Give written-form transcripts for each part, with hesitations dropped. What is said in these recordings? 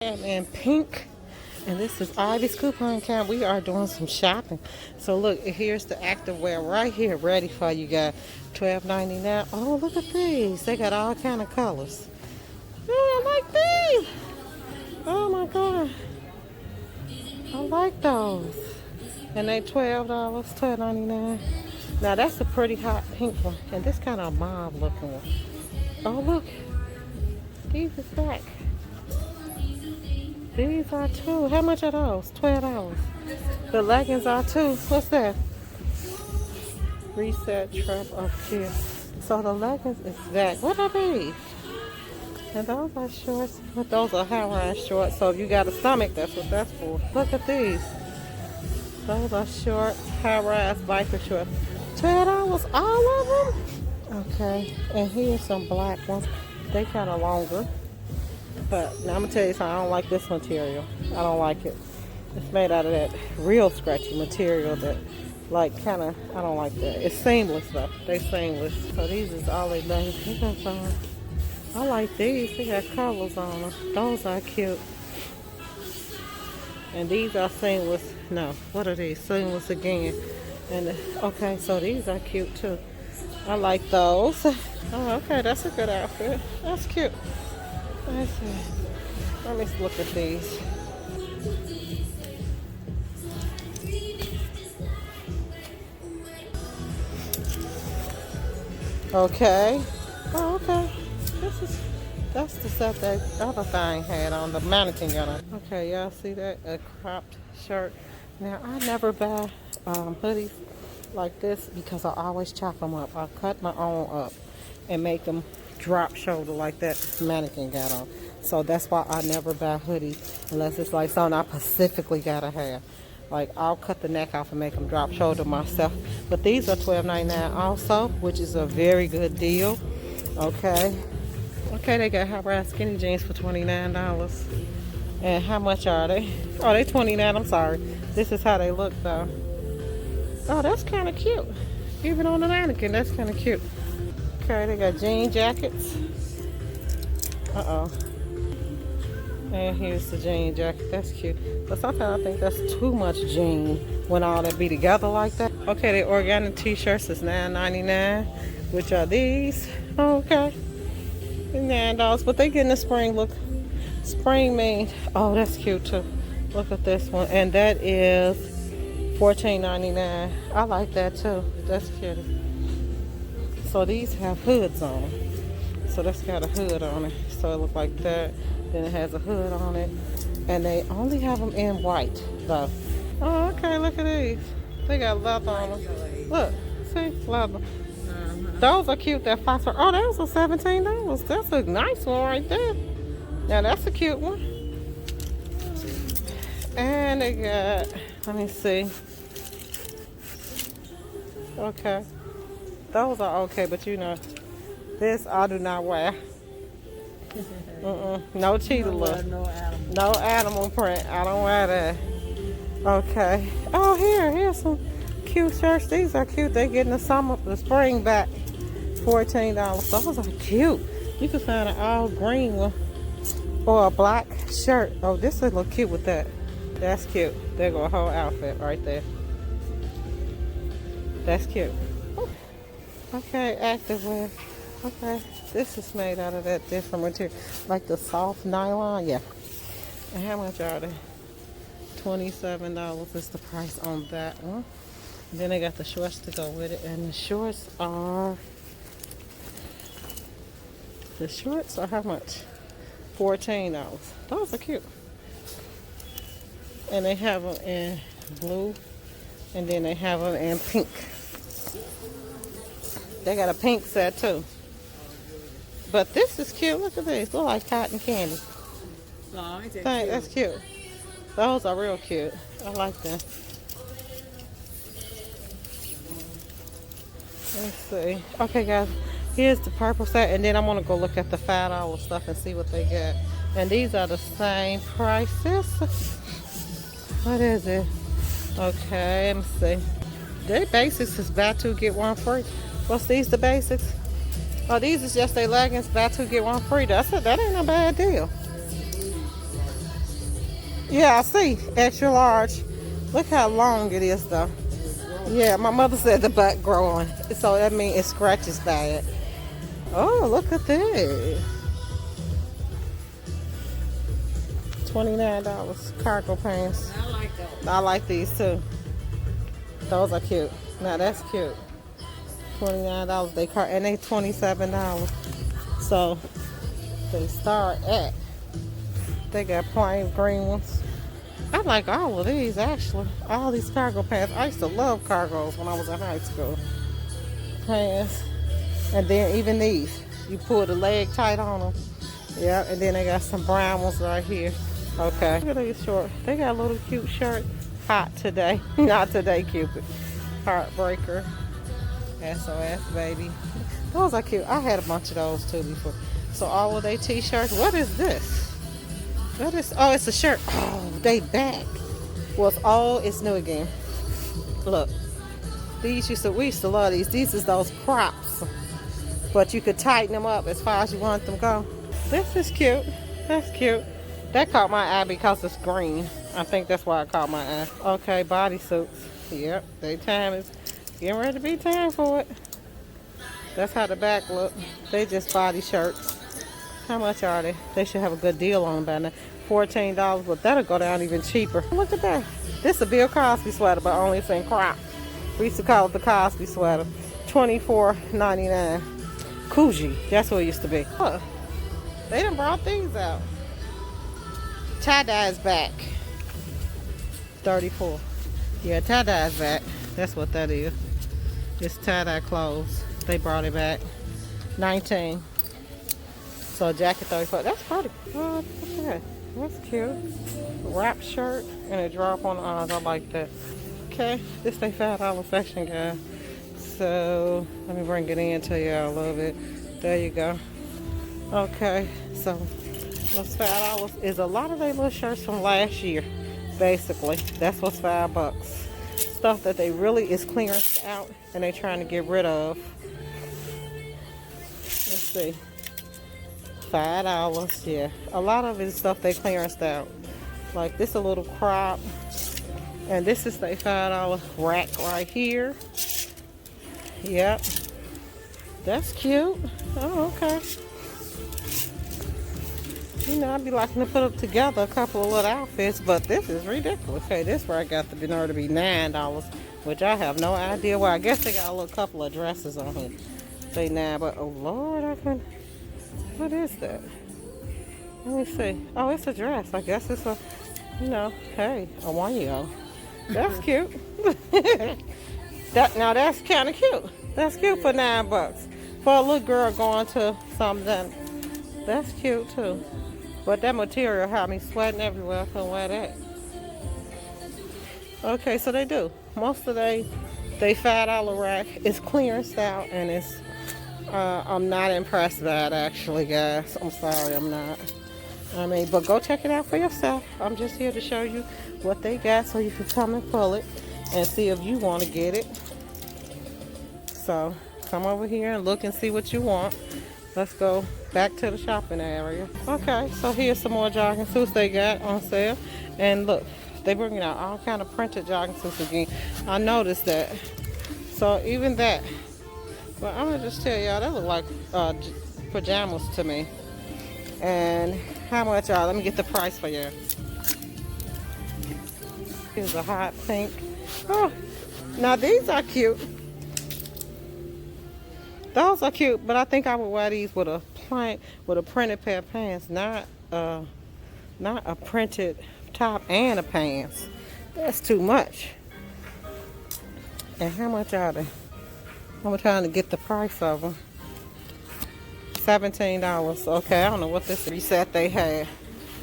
I'm in pink, and this is Ivy's coupon count. We are doing some shopping. So look, here's the activewear right here, ready for you guys. $12.99. Oh, look at these. They got all kind of colors. Oh, I like these. Oh my God. I like those. And they $12, $12.99. Now that's a pretty hot pink one, and this kind of mauve looking one. Oh look, these is back. These are too. How much are those? $12. The leggings are too. What's that? Reset trap up here. So the leggings is back. What are these? And those are shorts. But those are high-rise shorts. So if you got a stomach, that's what that's for. Look at these. Those are short, high-rise biker shorts. $12, all of them? Okay. And here's some black ones. They kind of longer. But now I'm going to tell you something, I don't like this material. I don't like it. It's made out of that real scratchy material that, like, kind of, I don't like that. It's seamless, though. They seamless. So these is all they done. I like these. They got colors on them. Those are cute. And these are seamless. No, what are these? Seamless again. And, okay, so these are cute, too. I like those. Oh, okay, that's a good outfit. That's cute. Let's see. Let me look at these. Okay. Oh, okay. That's the set that other thing had on, the mannequin got on. Okay, y'all see that? A cropped shirt. Now, I never buy hoodies like this because I always chop them up. I cut my own up and make them drop shoulder like that mannequin got on. So that's why I never buy hoodies unless it's like something I specifically gotta have. Like, I'll cut the neck off and make them drop shoulder myself. But these are $12.99 also, which is a very good deal. Okay. Okay, they got high-rise skinny jeans for $29. And how much are they? Oh, they $29. I'm sorry. This is how they look though. Oh, that's kind of cute. Even on the mannequin, that's kind of cute. Okay, they got jean jackets. Uh-oh. And here's the jean jacket. That's cute. But sometimes I think that's too much jean when all that be together like that. Okay, the organic t-shirts is $9.99, which are these. Okay. $9, but they getting the spring look. Spring mean. Oh, that's cute too. Look at this one. And that is $14.99. I like that too. That's cute. So these have hoods on them. So that's got a hood on it. So it looks like that. Then it has a hood on it. And they only have them in white though. Oh, okay, look at these. They got leather on them. Look, see, leather. Those are cute, that phosphor. Oh, those are $17. That's a nice one right there. Now that's a cute one. And they got, let me see. Okay. Those are okay, but you know, this I do not wear. No cheetah look. No animal print. I don't wear that. Okay. Oh, here's some cute shirts. These are cute. They getting the spring back. $14. Those are cute. You can find an all green one or a black shirt. Oh, this would look cute with that. That's cute. There go a whole outfit right there. That's cute. Okay, activewear. Okay, this is made out of that different material, like the soft nylon. Yeah. And how much are they? $27 is the price on that one. And then they got the shorts to go with it, and the shorts are how much? $14. Those are cute. And they have them in blue, and then they have them in pink. They got a pink set too. But this is cute. Look at these. Look like cotton candy. No, ain't that Cute. That's cute. Those are real cute. I like them. Let's see. Okay, guys. Here's the purple set, and then I'm gonna go look at the $5 stuff and see what they got. And these are the same prices. What is it? Okay, let me see. Their basics is buy two get one free. What's these? The basics? Oh, these is just their leggings. Buy two get one free. That ain't a bad deal. Yeah, I see. Extra large. Look how long it is, though. Yeah, my mother said the butt growing. So that means it scratches bad. Oh, look at this. $29 cargo pants. I like those. I like these too. Those are cute. Now that's cute. $29 and they $27. So they start at. They got plain green ones. I like all of these actually. All these cargo pants. I used to love cargos when I was in high school. Pants. And then even these. You pull the leg tight on them. Yeah, and then they got some brown ones right here. Okay. Look at these shorts. They got a little cute shirt. Hot today. Not today, Cupid. Heartbreaker. SOS baby. Those are cute. I had a bunch of those too before. So all of they t-shirts. What is this? What is? Oh, it's a shirt. Oh, they back. Well, it's new again. Look. We used to love these. These is those crops. But you could tighten them up as far as you want them to go. This is cute. That's cute. That caught my eye because it's green. I think that's why it caught my eye. Okay, bodysuits. Yep, they time is getting ready to be time for it. That's how the back look. They just body shirts. How much are they? They should have a good deal on them by now. $14, but that'll go down even cheaper. Look at that. This is a Bill Cosby sweater, but only it's in crop. We used to call it the Cosby sweater. $24.99. Coogee. That's what it used to be. Look, they done brought these out. Tie-dye is back. 34. Yeah, tie-dye is back. That's what that is. It's tie-dye clothes. They brought it back. 19. So jacket 34. That's pretty. Oh, look at that. That's cute. Wrap shirt and a drop on the arms. I like that. Okay, this they $5 section, guys. So let me bring it in to y'all a little bit. There you go. Okay, so what's $5 is a lot of their little shirts from last year. Basically, that's what's $5. Stuff that they really is clearance out and they trying to get rid of. Let's see. $5, yeah. A lot of it is stuff they clearanced out. Like this a little crop. And this is the $5 rack right here. Yep. That's cute. Oh, okay. You know, I'd be liking to put up together a couple of little outfits, but this is ridiculous. Okay, this rack got to be in order to be $9, which I have no idea why. I guess they got a little couple of dresses on here. Say $9, but oh Lord, what is that? Let me see. Oh, it's a dress. I guess it's a, you know, hey, a 1-year-old. That's cute. Now that's kind of cute. That's cute for $9. For a little girl going to something, that's cute too. But that material had me sweating everywhere. I couldn't wear that. Okay, so they do. Most of they $5 rack is clearance out, and it's I'm not impressed by it actually, guys. I'm sorry, I'm not. I mean, but go check it out for yourself. I'm just here to show you what they got so you can come and pull it and see if you want to get it. So come over here and look and see what you want. Let's go back to the shopping area. Okay, so here's some more jogging suits they got on sale. And look, they bringing out all kind of printed jogging suits again. I noticed that. So even that. But I'm gonna just tell y'all, that look like pajamas to me. And how much y'all? Let me get the price for you. Here's a hot pink. Oh, now these are cute. Those are cute, but I think I would wear these with a printed pair of pants, not a printed top and a pants. That's too much. And how much are they? I'm trying to get the price of them. $17. Okay, I don't know what this reset they had.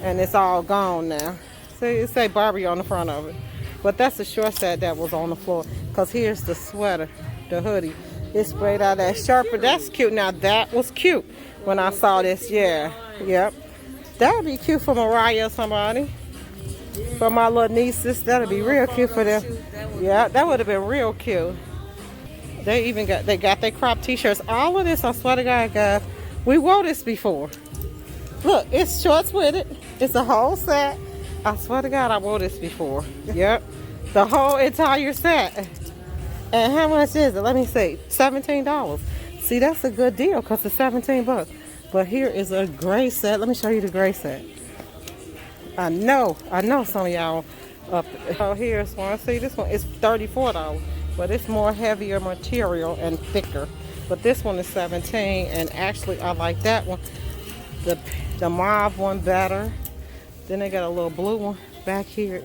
And it's all gone now. See, it say Barbie on the front of it. But that's the short set that was on the floor. Because here's the sweater, the hoodie. It's sprayed out that shirt, but that's cute. Now that was cute when I saw this. Yeah, yep. That would be cute for Mariah or somebody. For my little nieces, that would be real cute for them. Yeah, that would have been real cute. They got their crop t-shirts. All of this, I swear to God, guys, we wore this before. Look, it's shorts with it. It's a whole set. I swear to God, I wore this before. Yep. The whole entire set. And how much is it? Let me see. $17. See, that's a good deal because it's 17 bucks. But here is a gray set. Let me show you the gray set. I know some of y'all up. Oh, here's one. See, this one is $34, but it's more heavier material and thicker. But this one is 17, and actually I like that one. The mauve one better. Then they got a little blue one back here.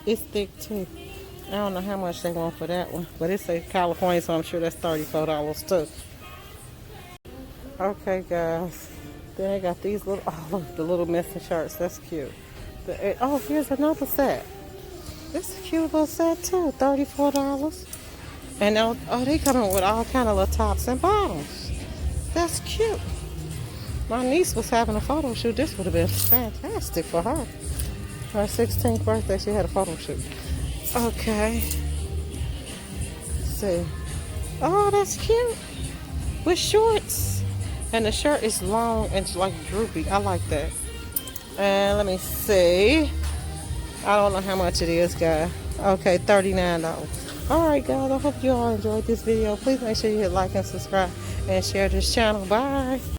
It's thick too. I don't know how much they want for that one, but it's a California, so I'm sure that's $34 too. Okay, guys. Then they got these little, oh look, the little missing shirts. That's cute. Oh, here's another set. This is a cute little set too, $34. And oh, they coming with all kind of little tops and bottoms. That's cute. My niece was having a photo shoot. This would have been fantastic for her. Her 16th birthday, she had a photo shoot. Okay. Let's see. Oh, that's cute. With shorts. And the shirt is long and like droopy. I like that. And let me see. I don't know how much it is, guys. Okay, $39. Alright, guys. I hope you all enjoyed this video. Please make sure you hit like and subscribe and share this channel. Bye.